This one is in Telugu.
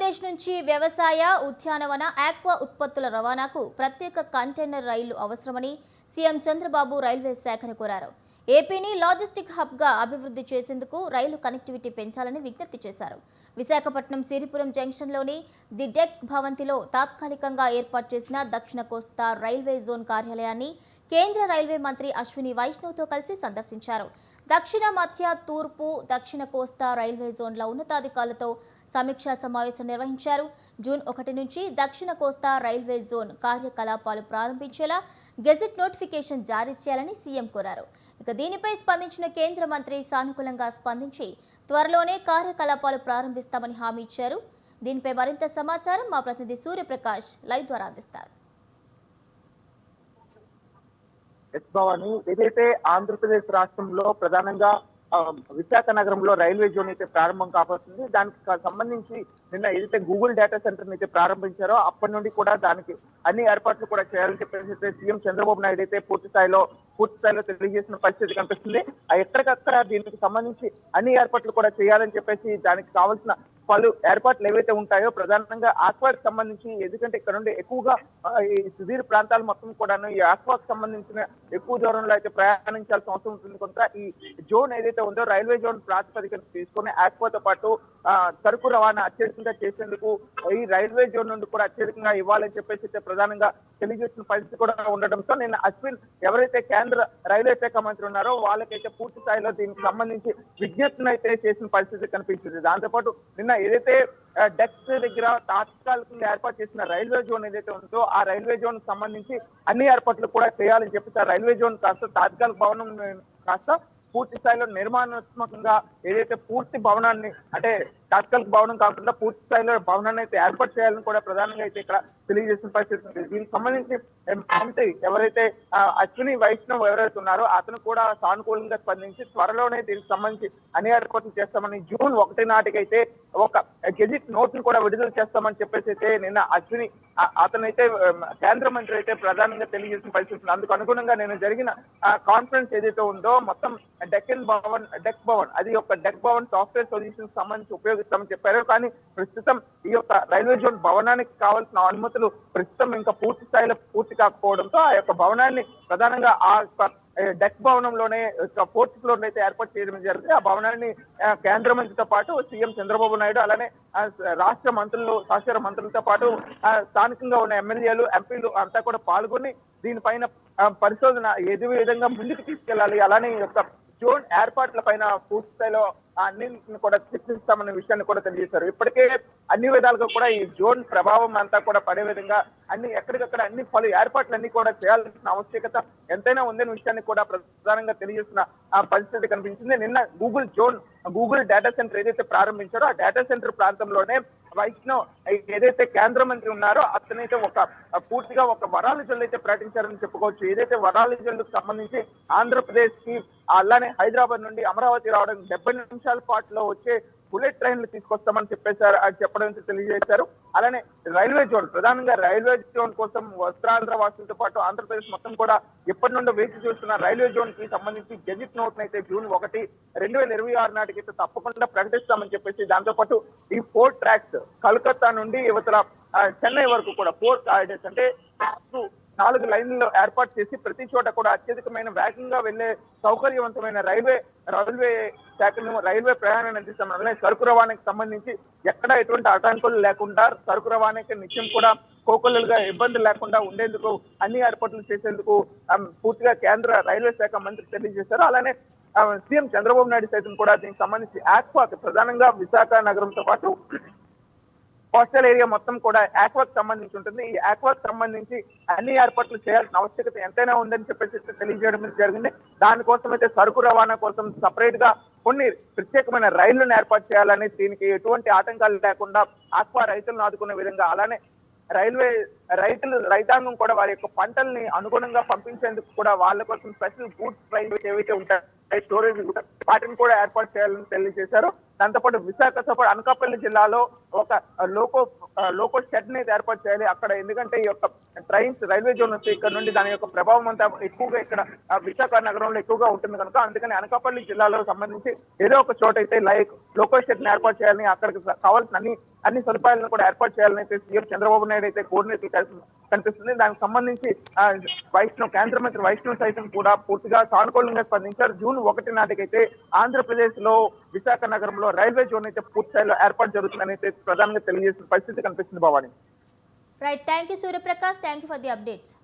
ఆంధ్రప్రదేశ్ నుంచి వ్యవసాయ, ఉద్యానవన, ఆక్వా ఉత్పత్తుల రవాణాకు ప్రత్యేక కంటైనర్ రైళ్లు అవసరమని సీఎం చంద్రబాబు రైల్వే శాఖను కోరారు. ఏపీని లాజిస్టిక్ హబ్గా అభివృద్ధి చేసేందుకు రైలు కనెక్టివిటీ పెంచాలని విజ్ఞప్తి చేశారు. విశాఖపట్నం సిరిపురం జంక్షన్లోని ది డెక్ భవంతిలో తాత్కాలికంగా ఏర్పాటు చేసిన దక్షిణ కోస్తా రైల్వే జోన్ కార్యాలయాన్ని కేంద్ర రైల్వే మంత్రి అశ్విని వైష్ణవ్తో కలిసి సందర్శించారు. దక్షిణ మధ్య, తూర్పు, దక్షిణ కోస్తా రైల్వే జోన్ల ఉన్నతాధికారులతో సమీక్షా సమావేశం నిర్వహించారు. జూన్ 1 నుంచి దక్షిణ కోస్తా రైల్వే జోన్ కార్యకలాపాలు ప్రారంభించేలా గెజెట్ నోటిఫికేషన్ జారీ చేయాలని సీఎం కోరారు. ఇక దీనిపై స్పందించిన కేంద్ర మంత్రి సానుకూలంగా స్పందించి త్వరలోనే కార్యకలాపాలు ప్రారంభిస్తామని హామీ ఇచ్చారు. దీనిపై మరింత సమాచారం మా ప్రతినిధి సూర్యప్రకాష్ లైవ్ ద్వారా అందిస్తారు. ఏదైతే ఆంధ్రప్రదేశ్ రాష్ట్రంలో ప్రధానంగా విశాఖ నగరంలో రైల్వే జోన్ అయితే ప్రారంభం కాబోతుంది. దానికి సంబంధించి నిన్న ఏదైతే గూగుల్ డేటా సెంటర్ అయితే ప్రారంభించారో అప్పటి నుండి కూడా దానికి అన్ని ఏర్పాట్లు కూడా చేయాలని చెప్పేసి సీఎం చంద్రబాబు నాయుడు అయితే పూర్తి స్థాయిలో తెలియజేసిన పరిస్థితి కనిపిస్తుంది. ఎక్కడికక్కడ దీనికి సంబంధించి అన్ని ఏర్పాట్లు కూడా చేయాలని చెప్పేసి దానికి కావాల్సిన పలు ఏర్పాట్లు ఏవైతే ఉంటాయో ప్రధానంగా ఆక్వాకి సంబంధించి, ఎందుకంటే ఇక్కడ నుండి ఎక్కువగా ఈ సుదీర్ ప్రాంతాలు మొత్తం కూడా ఈ ఆక్వాకి సంబంధించిన ఎక్కువ దూరంలో అయితే ప్రయాణించాల్సిన అవసరం ఉంటుంది. కొంత ఈ జోన్ ఏదైతే ఉందో రైల్వే జోన్ ప్రాతిపదికన తీసుకుని ఆక్వాతో పాటు సరుకు రవాణా అత్యధికంగా చేసేందుకు ఈ రైల్వే జోన్ నుండి కూడా అత్యధికంగా ఇవ్వాలని చెప్పేసి ప్రధానంగా తెలియజేసిన పరిస్థితి కూడా ఉండడంతో నిన్న అశ్విన్ ఎవరైతే కేంద్ర రైల్వే శాఖ మంత్రి ఉన్నారో వాళ్ళకైతే పూర్తి స్థాయిలో దీనికి సంబంధించి విజ్ఞప్తిని అయితే చేసిన పరిస్థితి కనిపించింది. దాంతోపాటు నిన్న ఏదైతే డెక్స్ దగ్గర తాత్కాలికంగా ఏర్పాటు చేసిన రైల్వే జోన్ ఏదైతే ఉందో ఆ రైల్వే జోన్ సంబంధించి అన్ని ఏర్పాట్లు కూడా చేయాలని చెప్పేసి ఆ రైల్వే జోన్ కాస్త తాత్కాలిక భవనం కాస్త పూర్తి స్థాయిలో నిర్మాణాత్మకంగా ఏదైతే పూర్తి భవనాన్ని, అంటే తాత్కాలిక భవనం కాకుండా పూర్తి స్థాయిలో భవనాన్ని అయితే ఏర్పాటు చేయాలని కూడా ప్రధానంగా అయితే ఇక్కడ తెలియజేసిన పరిస్థితి ఉంది. దీనికి సంబంధించి మంత్రి ఎవరైతే అశ్విని వైష్ణవ్ ఎవరైతే ఉన్నారో అతను కూడా సానుకూలంగా స్పందించి త్వరలోనే దీనికి సంబంధించి అన్ని ఏర్పాట్లు చేస్తామని, జూన్ 1 నాటికైతే ఒక గెజిట్ నోట్ను కూడా విడుదల చేస్తామని చెప్పేసి అయితే నిన్న అశ్విని అతనైతే కేంద్ర మంత్రి అయితే ప్రధానంగా తెలియజేసిన పరిస్థితి. అందుకు అనుగుణంగా నేను జరిగిన కాన్ఫరెన్స్ ఏదైతే ఉందో మొత్తం డెక్ భవన్ అది ఒక డెక్ భవన్ సాఫ్ట్వేర్ సొల్యూషన్ సంబంధించి ఉపయోగిస్తామని చెప్పారు. కానీ ప్రస్తుతం ఈ యొక్క రైల్వే జోన్ భవనానికి కావాల్సిన అనుమతులు ప్రస్తుతం ఇంకా పూర్తి స్థాయిలో పూర్తి కాకపోవడంతో ఆ యొక్క భవనాన్ని ప్రధానంగా ఆ డెక్ భవనంలోనే 4th ఫ్లోర్ అయితే ఏర్పాటు చేయడం జరిగింది. ఆ భవనాన్ని కేంద్ర మంత్రితో పాటు సీఎం చంద్రబాబు నాయుడు, అలానే రాష్ట్ర మంత్రులు, సహచర మంత్రులతో పాటు స్థానికంగా ఉన్న ఎమ్మెల్యేలు, ఎంపీలు అంతా కూడా పాల్గొని దీనిపైన పరిశోధన ఏది విధంగా ముందుకు తీసుకెళ్లాలి, అలానే ఈ యొక్క జోన్ ఏర్పాట్ల పైన పూర్తి స్థాయిలో అన్నింటిని కూడా చర్చిస్తామనే విషయాన్ని కూడా తెలియజేశారు. ఇప్పటికే అన్ని విధాలుగా కూడా ఈ జోన్ ప్రభావం అంతా కూడా పడే విధంగా ఎక్కడికక్కడ అన్ని పలు ఏర్పాట్లన్నీ కూడా చేయాల్సిన ఆవశ్యకత ఎంతైనా ఉందనే విషయాన్ని కూడా ప్రధానంగా తెలియజేసిన పరిస్థితి కనిపించింది. నిన్న గూగుల్ డేటా సెంటర్ ఏదైతే ప్రారంభించారో ఆ డేటా సెంటర్ ప్రాంతంలోనే వైష్ణవ్ ఏదైతే కేంద్ర మంత్రి ఉన్నారో అతనైతే పూర్తిగా ఒక వరాల జల్లు అయితే ప్రకటించారని చెప్పుకోవచ్చు. ఏదైతే వరాల జల్లుకు సంబంధించి ఆంధ్రప్రదేశ్ కి, అలానే హైదరాబాద్ నుండి అమరావతి రావడం 70 నిమిషాల పాటులో వచ్చే బుల్లెట్ ట్రైన్లు తీసుకొస్తామని చెప్పడం తెలియజేశారు. అలానే రైల్వే జోన్, ప్రధానంగా రైల్వే జోన్ కోసం వస్త్రాంధ్ర వాసులతో పాటు ఆంధ్రప్రదేశ్ మొత్తం కూడా ఎప్పటి నుండో వేచి చూస్తున్న రైల్వే జోన్ కి సంబంధించి గెజిట్ నోట్ అయితే జూన్ 1, 2026 నాటికి తప్పకుండా ప్రకటిస్తామని చెప్పేసి, దాంతోపాటు ఈ 4 ట్రాక్స్ కలకత్తా నుండి యువతల చెన్నై వరకు కూడా 4 కారిడార్స్, అంటే 4 లైన్లలో ఏర్పాటు చేసి ప్రతి చోట కూడా అత్యధికమైన వేగంగా వెళ్లే సౌకర్యవంతమైన రైల్వే ప్రయాణాన్ని అందిస్తాం. అలానే సరుకు రవాణాకి సంబంధించి ఎక్కడ ఎటువంటి ఆటంకాలు లేకుండా సరుకు రవాణాకి నిత్యం కూడా కోకొల్లలుగా ఇబ్బందులు లేకుండా ఉండేందుకు అన్ని ఏర్పాట్లు చేసేందుకు పూర్తిగా కేంద్ర రైల్వే శాఖ మంత్రి తెలియజేశారు. అలానే సీఎం చంద్రబాబు నాయుడు సైతం కూడా దీనికి సంబంధించి ఆక్వాక్, ప్రధానంగా విశాఖ నగరంతో పాటు కోస్టల్ ఏరియా మొత్తం కూడా ఆక్వాకి సంబంధించి ఉంటుంది. ఈ ఆక్వాకి సంబంధించి అన్ని ఏర్పాట్లు చేయాల్సిన ఆవశ్యకత ఎంతైనా ఉందని చెప్పేసి తెలియజేయడం జరిగింది. దానికోసం అయితే సరుకు రవాణా కోసం సపరేట్ గా కొన్ని ప్రత్యేకమైన రైళ్లను ఏర్పాటు చేయాలని, దీనికి ఎటువంటి ఆటంకాలు లేకుండా ఆక్వా రైతులను ఆదుకునే విధంగా, అలానే రైల్వే రైతాంగం కూడా వారి యొక్క పంటల్ని అనుగుణంగా పంపించేందుకు కూడా వాళ్ళ కోసం స్పెషల్ గూడ్స్ రైల్వేస్ ఏవైతే ఉంటాయి స్టోరేజ్ వాటిని కూడా ఏర్పాటు చేయాలని తెలియజేశారు. దాంతోపాటు విశాఖతో పాటు అనకాపల్లి జిల్లాలో ఒక లోకో షెడ్ ని ఏర్పాటు చేయాలి అక్కడ. ఎందుకంటే ఈ యొక్క ట్రైన్స్ రైల్వే జోన్ వచ్చి ఇక్కడ నుండి దాని యొక్క ప్రభావం అంతా ఎక్కువగా ఇక్కడ విశాఖ నగరంలో ఎక్కువగా ఉంటుంది కనుక అందుకని అనకాపల్లి జిల్లాలో సంబంధించి ఏదో ఒక చోట అయితే లైక్ లోకో షెడ్ ని ఏర్పాటు చేయాలని, అక్కడికి కావాల్సిన అన్ని సదుపాయాలను కూడా ఏర్పాటు చేయాలని అయితే సీఎం చంద్రబాబు నాయుడు అయితే కోరినట్లు కనిపిస్తుంది. దానికి సంబంధించి కేంద్ర మంత్రి వైష్ణవ్ సైతం కూడా పూర్తిగా సానుకూలంగా స్పందించారు. జూన్ 1 నాటికైతే ఆంధ్రప్రదేశ్ లో విశాఖ నగరంలో రైల్వే జోన్ అయితే పూర్తి స్థాయిలో ఏర్పాటు జరుగుతుందని అయితే ప్రధానంగా తెలియజేసిన పరిస్థితి కనిపిస్తుంది. Bhavani. Right, thank you Suryaprakash, thank you for the updates.